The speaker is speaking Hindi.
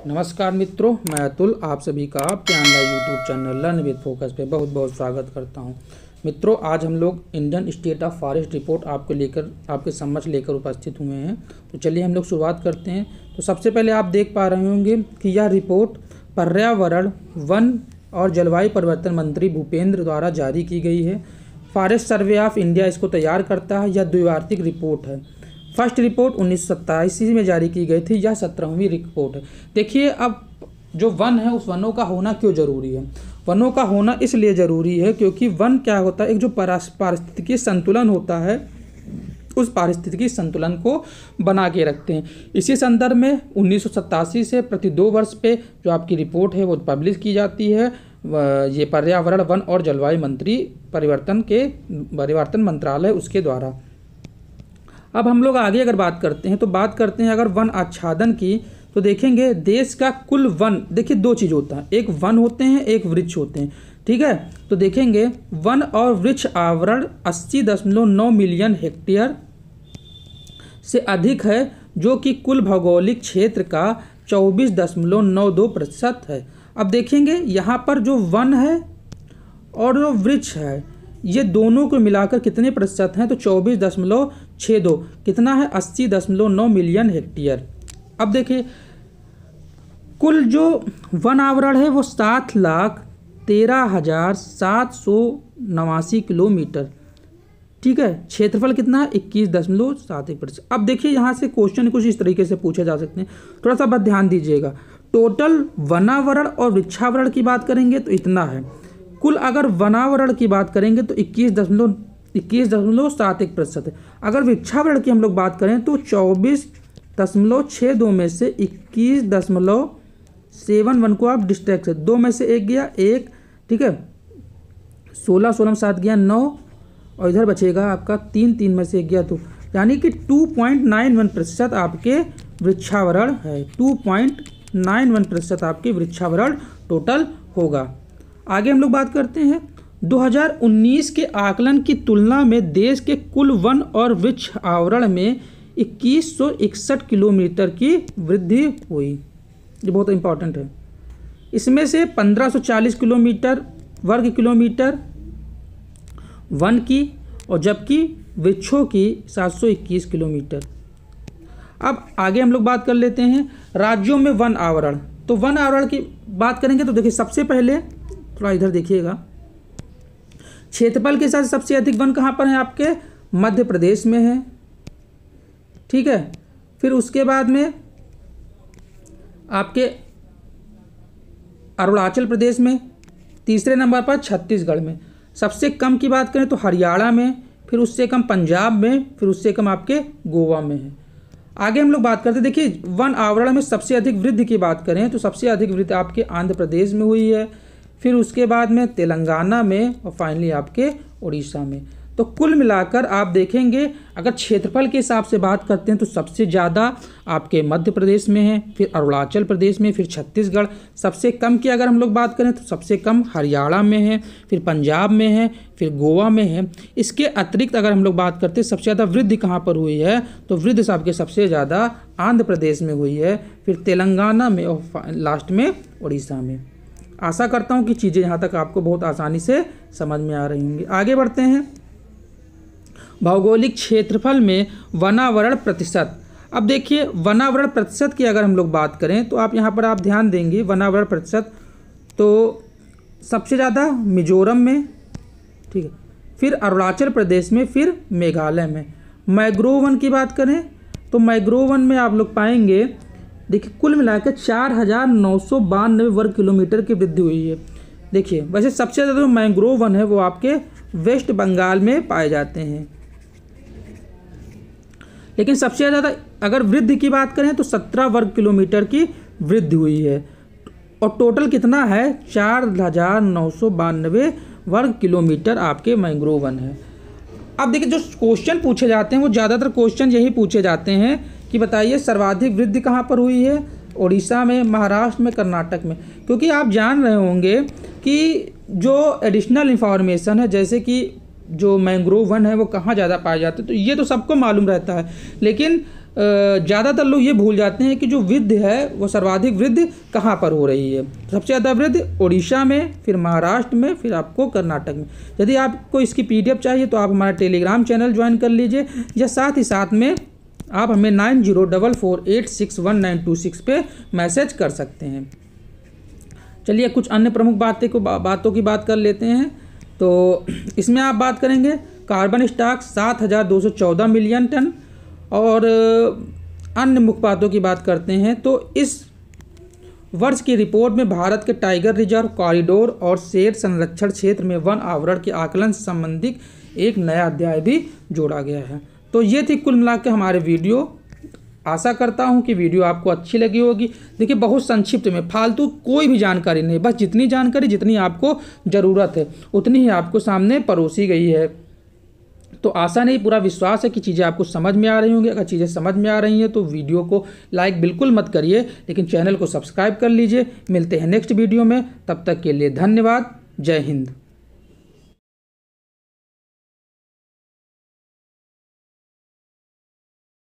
नमस्कार मित्रों, मैं अतुल आप सभी का आपके online YouTube channel learn with focus पे बहुत बहुत स्वागत करता हूं। मित्रों, आज हम लोग Indian state of forest report आपके समक्ष लेकर उपस्थित हुए हैं। तो चलिए हम लोग शुरुआत करते हैं। तो सबसे पहले आप देख पा रहे होंगे कि यह रिपोर्ट पर्यावरण, वन और जलवायु परिवर्तन मंत्री भूपेंद्र द्वारा जारी की गई है। फॉरेस्ट सर्वे ऑफ इंडिया इसको तैयार करता है। यह द्विवार्षिक रिपोर्ट है। फर्स्ट रिपोर्ट 1987 में जारी की गई थी। यह 17वीं रिपोर्ट है। देखिए, अब जो वन है उस वनों का होना क्यों जरूरी है। वनों का होना इसलिए ज़रूरी है क्योंकि वन क्या होता है, एक जो पारिस्थितिकी संतुलन होता है उस पारिस्थितिकी संतुलन को बना के रखते हैं। इसी संदर्भ में 1987 से प्रति 2 वर्ष पे जो आपकी रिपोर्ट है वो पब्लिश की जाती है। ये पर्यावरण, वन और जलवायु मंत्री परिवर्तन मंत्रालय उसके द्वारा। अब हम लोग आगे अगर बात करते हैं तो बात करते हैं अगर वन आच्छादन की, तो देखेंगे देश का कुल वन, देखिए 2 चीज़ होता है, एक वन होते हैं, एक वृक्ष होते हैं। ठीक है, तो देखेंगे वन और वृक्ष आवरण 80.9 मिलियन हेक्टेयर से अधिक है, जो कि कुल भौगोलिक क्षेत्र का 24.92% है। अब देखेंगे यहाँ पर जो वन है और जो वृक्ष है ये दोनों को मिलाकर कितने प्रतिशत हैं, तो 24.62 कितना है, 80.9 मिलियन हेक्टेयर। अब देखिए कुल जो वन आवरण है वो 7,13,789 किलोमीटर। ठीक है, क्षेत्रफल कितना है, 21.71%। अब देखिए यहाँ से क्वेश्चन कुछ इस तरीके से पूछे जा सकते हैं, थोड़ा सा बस ध्यान दीजिएगा। टोटल वनावरण और वृक्षावरण की बात करेंगे तो इतना है। कुल अगर वनावरण की बात करेंगे तो 21.71% है। अगर वृक्षावरण की हम लोग बात करें तो 24.62 में से 21.71 को आप डिस्ट्रैक्ट से 2 में से 1 गया 1, ठीक है, 16 में 7 गया 9 और इधर बचेगा आपका 3 में से 1 गया 2, यानी कि 2.91% आपके वृक्षावरण है। 2.91% आपके वृक्षावरण टोटल होगा। आगे हम लोग बात करते हैं 2019 के आकलन की तुलना में देश के कुल वन और वृक्ष आवरण में 2161 किलोमीटर की वृद्धि हुई। ये बहुत इंपॉर्टेंट है। इसमें से 1540 किलोमीटर वर्ग किलोमीटर वन की और जबकि वृक्षों की 721 किलोमीटर। अब आगे हम लोग बात कर लेते हैं राज्यों में वन आवरण। तो वन आवरण की बात करेंगे तो देखिए सबसे पहले थोड़ा इधर देखिएगा, क्षेत्रफल के साथ सबसे अधिक वन कहाँ पर है, आपके मध्य प्रदेश में है। ठीक है, फिर उसके बाद में आपके अरुणाचल प्रदेश में, तीसरे नंबर पर छत्तीसगढ़ में। सबसे कम की बात करें तो हरियाणा में, फिर उससे कम पंजाब में, फिर उससे कम आपके गोवा में है। आगे हम लोग बात करते हैं, देखिए वन आवरण में सबसे अधिक वृद्धि की बात करें तो सबसे अधिक वृद्धि आपके आंध्र प्रदेश में हुई है, फिर उसके बाद में तेलंगाना में और फाइनली आपके उड़ीसा में। तो कुल मिलाकर आप देखेंगे अगर क्षेत्रफल के हिसाब से बात करते हैं तो सबसे ज़्यादा आपके मध्य प्रदेश में है, फिर अरुणाचल प्रदेश में, फिर छत्तीसगढ़। सबसे कम की अगर हम लोग बात करें तो सबसे कम हरियाणा में है, फिर पंजाब में है, फिर गोवा में है। इसके अतिरिक्त अगर हम लोग बात करते हैं सबसे ज़्यादा वृद्धि कहाँ पर हुई है, तो वृद्धि आपके सबसे ज़्यादा आंध्र प्रदेश में हुई है, फिर तेलंगाना में और लास्ट में उड़ीसा में। आशा करता हूँ कि चीज़ें यहाँ तक आपको बहुत आसानी से समझ में आ रही होंगी। आगे बढ़ते हैं भौगोलिक क्षेत्रफल में वनावरण प्रतिशत। अब देखिए वनावरण प्रतिशत की अगर हम लोग बात करें तो आप यहाँ पर आप ध्यान देंगे वनावरण प्रतिशत तो सबसे ज़्यादा मिजोरम में, ठीक है, फिर अरुणाचल प्रदेश में, फिर मेघालय में। मैंग्रोव वन की बात करें तो मैंग्रोव वन में आप लोग पाएंगे, देखिए कुल मिलाकर 4,992 वर्ग किलोमीटर की वृद्धि हुई है। देखिए वैसे सबसे ज़्यादा जो मैंग्रोव वन है वो आपके वेस्ट बंगाल में पाए जाते हैं, लेकिन सबसे ज़्यादा अगर वृद्धि की बात करें तो 17 वर्ग किलोमीटर की वृद्धि हुई है और टोटल कितना है, 4,992 वर्ग किलोमीटर आपके मैंग्रोव वन है। अब देखिए जो क्वेश्चन पूछे जाते हैं वो ज़्यादातर क्वेश्चन यही पूछे जाते हैं कि बताइए सर्वाधिक वृद्धि कहाँ पर हुई है, उड़ीसा में, महाराष्ट्र में, कर्नाटक में। क्योंकि आप जान रहे होंगे कि जो एडिशनल इंफॉर्मेशन है, जैसे कि जो मैंग्रोव वन है वो कहाँ ज़्यादा पाए जाते हैं, तो ये तो सबको मालूम रहता है, लेकिन ज़्यादातर लोग ये भूल जाते हैं कि जो वृद्धि है वो सर्वाधिक वृद्धि कहाँ पर हो रही है। सबसे ज़्यादा वृद्धि उड़ीसा में, फिर महाराष्ट्र में, फिर आपको कर्नाटक में। यदि आपको इसकी PDF चाहिए तो आप हमारा टेलीग्राम चैनल ज्वाइन कर लीजिए, या साथ ही साथ में आप हमें 9044861926 पे मैसेज कर सकते हैं। चलिए कुछ अन्य प्रमुख बातों की बात कर लेते हैं। तो इसमें आप बात करेंगे कार्बन स्टॉक 7214 मिलियन टन, और अन्य मुख्य बातों की बात करते हैं तो इस वर्ष की रिपोर्ट में भारत के टाइगर रिजर्व, कॉरिडोर और शेर संरक्षण क्षेत्र में वन आवरण के आकलन से संबंधित एक नया अध्याय भी जोड़ा गया है। तो ये थी कुल मिला के हमारे वीडियो। आशा करता हूँ कि वीडियो आपको अच्छी लगी होगी। देखिए बहुत संक्षिप्त में, फालतू कोई भी जानकारी नहीं, बस जितनी जानकारी जितनी आपको ज़रूरत है उतनी ही आपको सामने परोसी गई है। तो आशा नहीं, पूरा विश्वास है कि चीज़ें आपको समझ में आ रही होंगी। अगर चीज़ें समझ में आ रही हैं तो वीडियो को लाइक बिल्कुल मत करिए, लेकिन चैनल को सब्सक्राइब कर लीजिए। मिलते हैं नेक्स्ट वीडियो में, तब तक के लिए धन्यवाद। जय हिंद।